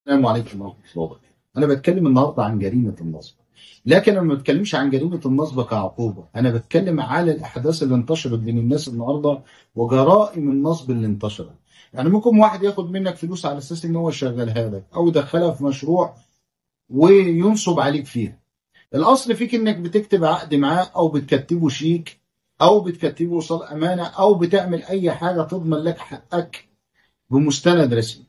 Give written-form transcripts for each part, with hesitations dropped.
السلام عليكم ورحمة الله وبركاته. أنا بتكلم النهاردة عن جريمة النصب، لكن أنا ما بتكلمش عن جريمة النصب كعقوبة، أنا بتكلم على الأحداث اللي انتشرت بين الناس النهاردة وجرائم النصب اللي انتشرت. يعني ممكن واحد ياخد منك فلوس على أساس إن هو يشغلها لك أو يدخلها في مشروع وينصب عليك فيها. الأصل فيك إنك بتكتب عقد معاه أو بتكتبه شيك أو بتكتبه وصال أمانة أو بتعمل أي حاجة تضمن لك حقك بمستند رسمي.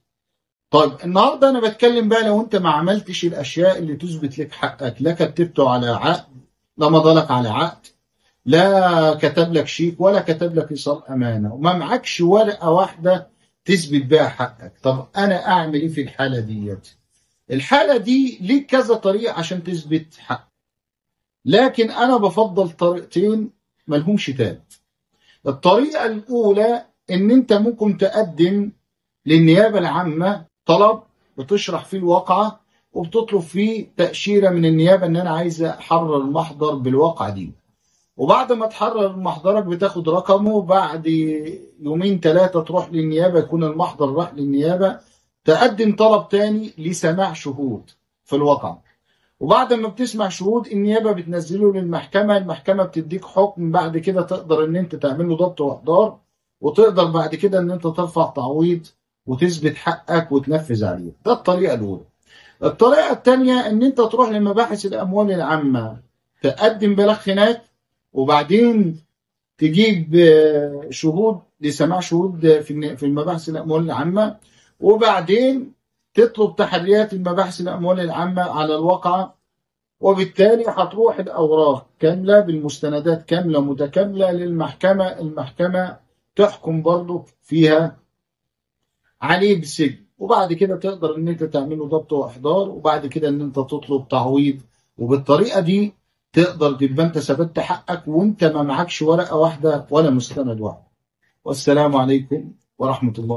طيب النهارده انا بتكلم بقى لو انت ما عملتش الاشياء اللي تثبت لك حقك، لا كتبته على عقد، لا مضى على عقد، لا كتب لك شيك ولا كتب لك ايصال امانه، وما معكش ورقه واحده تثبت بيها حقك. طب انا اعمل ايه في الحاله ديت؟ الحاله دي ليك كذا طريقه عشان تثبت حقك، لكن انا بفضل طريقتين ملهمش تالت. الطريقه الاولى ان انت ممكن تقدم للنيابة العامة طلب بتشرح فيه الواقعة وبتطلب فيه تأشيرة من النيابة إن أنا عايز أحرر المحضر بالواقعة دي. وبعد ما تحرر محضرك بتاخد رقمه، بعد يومين ثلاثة تروح للنيابة، يكون المحضر راح للنيابة، تقدم طلب تاني لسماع شهود في الواقعة. وبعد ما بتسمع شهود النيابة بتنزله للمحكمة، المحكمة بتديك حكم، بعد كده تقدر ان انت تعمل له ضبط واحضار، وتقدر بعد كده ان انت ترفع تعويض وتثبت حقك وتنفذ عليه. ده الطريقة الأولى. الطريقة الثانية ان انت تروح لمباحث الأموال العامة، تقدم بلاغ هناك، وبعدين تجيب شهود لسماع شهود في المباحث الأموال العامة، وبعدين تطلب تحريات المباحث الأموال العامة على الواقعة، وبالتالي هتروح الأوراق كاملة بالمستندات كاملة متكاملة للمحكمة. المحكمة تحكم برضو فيها عليه بالسجن، وبعد كده تقدر ان انت تعمله ضبط واحضار، وبعد كده ان انت تطلب تعويض. وبالطريقة دي تقدر تبقى انت ثبت حقك وانت ما معكش ورقة واحدة ولا مستند واحد. والسلام عليكم ورحمة الله.